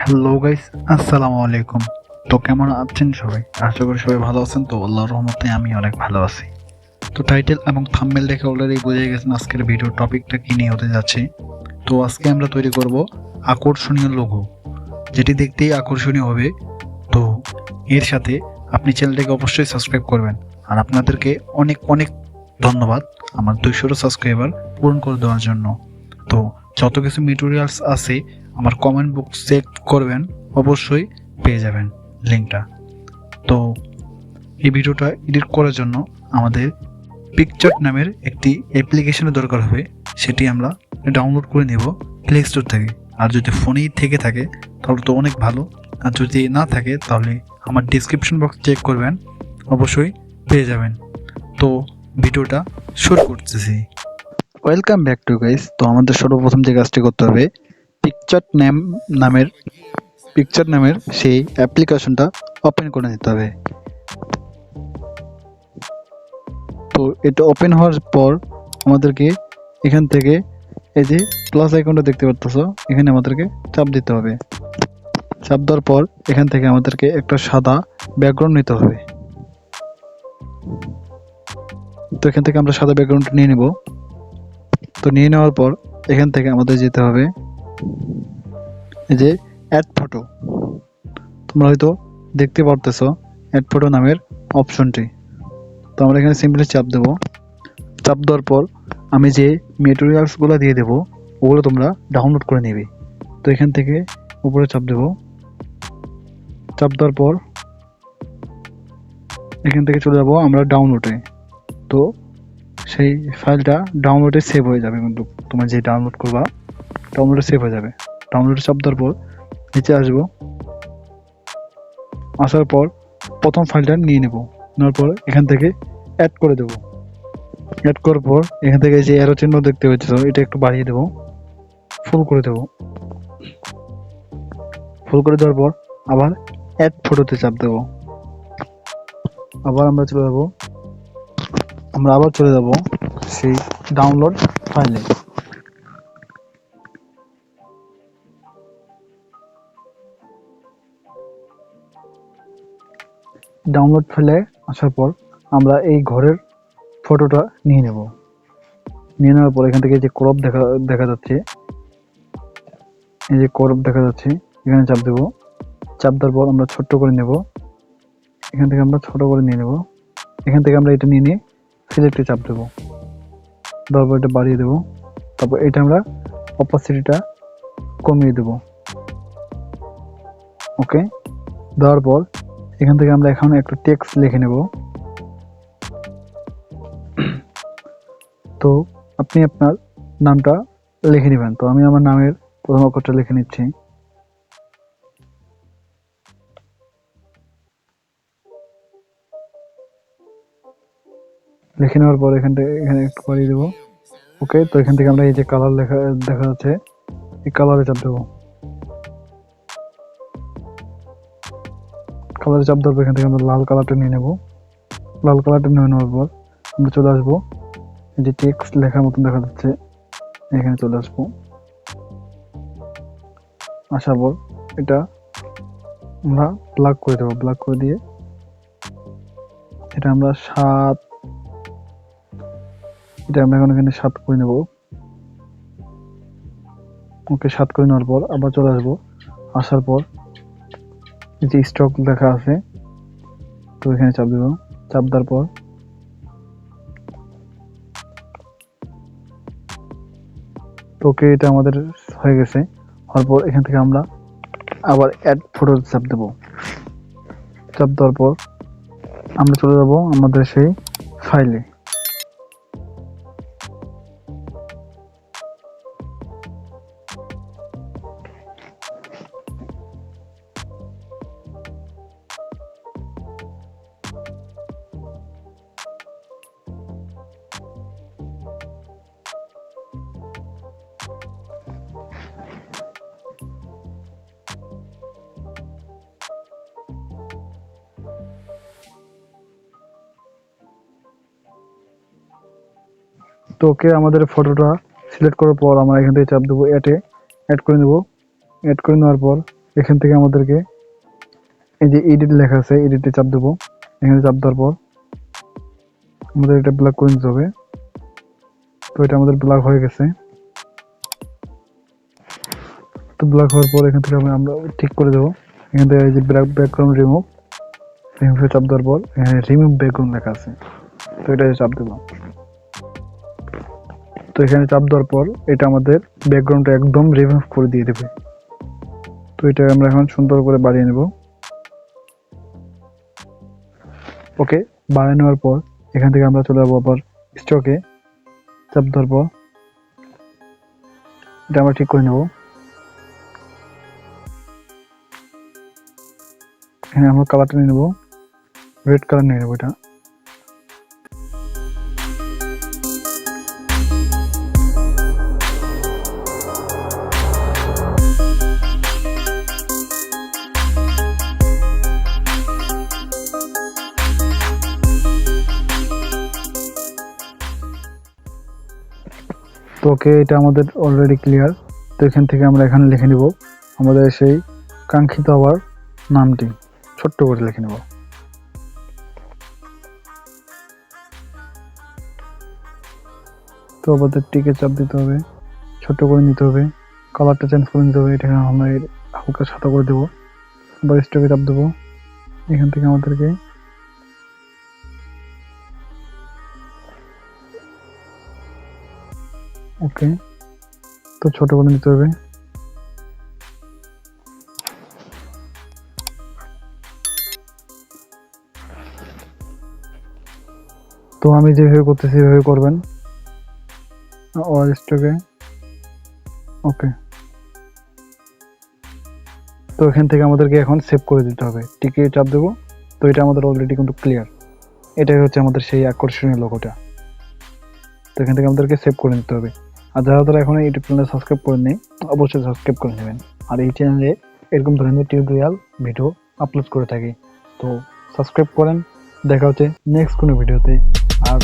Hello guys, আসসালামু আলাইকুম। তো কেমন আছেন সবাই? আশা করি সবাই ভালো আছেন। তো আল্লাহর রহমতে আমি অনেক ভালো আছি। তো টাইটেল এবং থাম্বনেল দেখে অলরেডি বুঝে গেছেন আজকের ভিডিও টপিকটা কি নিয়ে হতে যাচ্ছে। তো আজকে আমরা তৈরি করব আকর্ষণীয় লোগো, যেটি দেখতেই আকর্ষণীয় হবে। তো এর সাথে আপনি চ্যানেলটাকে অবশ্যই সাবস্ক্রাইব করবেন। আর আপনাদেরকে অনেক অনেক ধন্যবাদ আমার 200 সাবস্ক্রাইবার পূরণ করে দেওয়ার জন্য। তো যত কিছু টিউটোরিয়ালস আছে আমার কমেন্ট বক্স চেক করবেন, অবশ্যই পেয়ে যাবেন লিঙ্কটা। তো এই ভিডিওটা এডিট করার জন্য আমাদের পিকচার্ট নামের একটি অ্যাপ্লিকেশনের দরকার হবে। সেটি আমরা ডাউনলোড করে নেব প্লে স্টোর থেকে। আর যদি ফোনেই থেকে থাকে তাহলে তো অনেক ভালো, আর যদি না থাকে তাহলে আমার ডিসক্রিপশন বক্স চেক করবেন, অবশ্যই পেয়ে যাবেন। তো ভিডিওটা শুরু করতেছি। Welcome back to guys. তো আমাদের সর্বপ্রথম যে কাজটি করতে হবে, পিকচার্ট নামের সেই অ্যাপ্লিকেশনটা ওপেন করে নিতে হবে। তো এটা ওপেন হওয়ার পর আমাদেরকে এখান থেকে এই যে প্লাস আইকনটা দেখতে পারতেছো, এখানে আমাদেরকে চাপ দিতে হবে। চাপ দেওয়ার পর এখান থেকে আমাদেরকে একটা সাদা ব্যাকগ্রাউন্ড নিতে হবে। তো এখান থেকে আমরা সাদা ব্যাকগ্রাউন্ডটা নিয়ে নেব। তো নিয়ে নেওয়ার পর এখান থেকে আমাদের যেতে হবে এই যে অ্যাড ফটো। তোমরা হয়তো দেখতে পারতেছো অ্যাড ফটো নামের অপশনটি। তো আমরা এখানে সিম্পলি চাপ দেব। চাপ দেওয়ার পর আমি যে মেটেরিয়ালসগুলো দিয়ে দেবো ওগুলো তোমরা ডাউনলোড করে নেবে। তো এখান থেকে উপরে চাপ দেব। চাপ দেওয়ার পর এখান থেকে চলে যাব আমরা ডাউনলোডে। তো সেই ফাইলটা ডাউনলোডে সেভ হয়ে যাবে, কিন্তু তোমার যে ডাউনলোড করবা ডাউনলোডে সেভ হয়ে যাবে। ডাউনলোডে চাপ দেওয়ার পর নিচে আসবো। আসার পর প্রথম ফাইলটা নিয়ে নেব। নেওয়ার পর এখান থেকে অ্যাড করে দেব। অ্যাড করার পর এখান থেকে যে অ্যারো চিহ্ন দেখতে পাচ্ছ এটা একটু বাড়িয়ে দেব, ফুল করে দেব। ফুল করে দেওয়ার পর আবার অ্যাড ফটোতে চাপ দেব। আবার আমরা চলে যাব সেই ডাউনলোড ফাইলে। ডাউনলোড ফাইলে আসার পর আমরা এই ঘরের ফটোটা নিয়ে নেব। নিয়ে নেওয়ার পর এখান থেকে যে ক্রপ দেখা যাচ্ছে, এই যে ক্রপ দেখা যাচ্ছে এখানে চাপ দেব। চাপ দেওয়ার পর আমরা ছোট্ট করে নেব। এখান থেকে আমরা ছোট করে নিয়ে নেব। এখান থেকে আমরা এটা নিয়ে সিলেক্টে চাপ দেব। দেওয়ার পর এটা বাড়িয়ে দেব। তারপর এটা আমরা অপাসিটিটা কমিয়ে দেব। ওকে, দেওয়ার পর এখান থেকে আমরা এখন একটা টেক্সট লিখে নেব। তো আপনি আপনার নামটা লিখে নেবেন। তো আমি আমার নামের প্রথম অক্ষরটা লিখে নিচ্ছি। লিখে নেওয়ার পর এখানে একটু বাড়িয়ে দেবো। ওকে, তো এখান থেকে আমরা এই যে কালার দেখা যাচ্ছে এই কালারে চাপ দেবো। কালারে চাপ দেওয়ার পর এখান থেকে আমরা লাল কালারটা নিয়ে নেব। লাল কালারটা নিয়ে নেওয়ার পর আমরা চলে আসবো এই যে টেক্সট লেখার মতন দেখা যাচ্ছে, এখানে চলে আসবো। আসার পর এটা আমরা ব্ল্যাক করে দেবো। ব্ল্যাক করে দিয়ে এটা আমরা এখন এখানে 7 করে নেব। ওকে, 7 করে নেওয়ার পর আবার চলে আসবো। আসার পর এই যে স্টক লেখা আছে, তো এখানে চাপ দেবো। চাপ দেওয়ার পর ওকে, এটা আমাদের হয়ে গেছে। হওয়ার পর এখান থেকে আমরা আবার অ্যাড ফটো চাপ দেবো। চাপ দেওয়ার পর আমরা চলে যাব আমাদের সেই ফাইলে। তো ওকে, আমাদের ফটোটা সিলেক্ট করার পর আমরা এখান থেকে চাপ দেবো অ্যাড করে নেব। অ্যাড করে নেওয়ার পর এখান থেকে আমাদেরকে এই যে এডিট লেখা আছে, এডিটে চাপ দেবো। এখানে চাপ দেওয়ার পর আমাদের এটা ব্ল্যাক করে নিতে হবে। তো এটা আমাদের ব্ল্যাক হয়ে গেছে। তো ব্ল্যাক হওয়ার পর এখান থেকে আমরা ঠিক করে দেবো। এখান থেকে এই যে ব্যাকগ্রাউন্ড রিমুভ চাপ দেওয়ার পর এখানে রিমুভ ব্যাকগ্রাউন্ড লেখা আছে, তো এটা চাপ দেবো। তো এখানে চাপ দেওয়ার পর এটা আমাদের ব্যাকগ্রাউন্ডটা একদম রিমুভ করে দিয়ে দেবে। তো এটা আমরা এখন সুন্দর করে বাড়িয়ে নেব। ওকে, বাড়িয়ে নেওয়ার পর এখান থেকে আমরা চলে যাবো আবার স্টকে। চাপ দেওয়ার পর এটা আমরা ঠিক করে নেব। এখানে আমরা কালারটা নিয়ে নেবো, রেড কালার নিয়ে নেবো এটা। তো ওকে, এটা আমাদের অলরেডি ক্লিয়ার। তো এখান থেকে আমরা এখানে লিখে নিব আমাদের সেই কাঙ্ক্ষিত হওয়ার নামটি, ছোট্ট করে লিখে নেব। তো আমাদের টিকে চাপ দিতে হবে, ছোট করে নিতে হবে, কালারটা চেঞ্জ করে নিতে হবে। এটাকে আমরা হালকা সাদা করে দেবো। আবার স্টকে চাপ দেবো। এখান থেকে আমাদেরকে ওকে, তো ছোট করে নিতে হবে। তো আমি যেভাবে করতেছি সেভাবে করবেন। স্টকে ওকে। তো এখান থেকে আমাদেরকে এখন সেভ করে দিতে হবে, টিকে চাপ দেবো। তো এটা আমাদের অলরেডি কিন্তু ক্লিয়ার। এটাই হচ্ছে আমাদের সেই আকর্ষণীয় লোগোটা। তো এখান থেকে আমাদেরকে সেভ করে নিতে হবে। আর যারা এখন ইউটিউব চ্যানেল সাবস্ক্রাইব করেননি অবশ্যই সাবস্ক্রাইব করে নেবেন। আর এই চ্যানেলে এরকম ধরনের টিউটোরিয়াল ভিডিও আপলোড করে থাকি। তো সাবস্ক্রাইব করেন। দেখা হচ্ছে নেক্সট কোনো ভিডিওতে। আর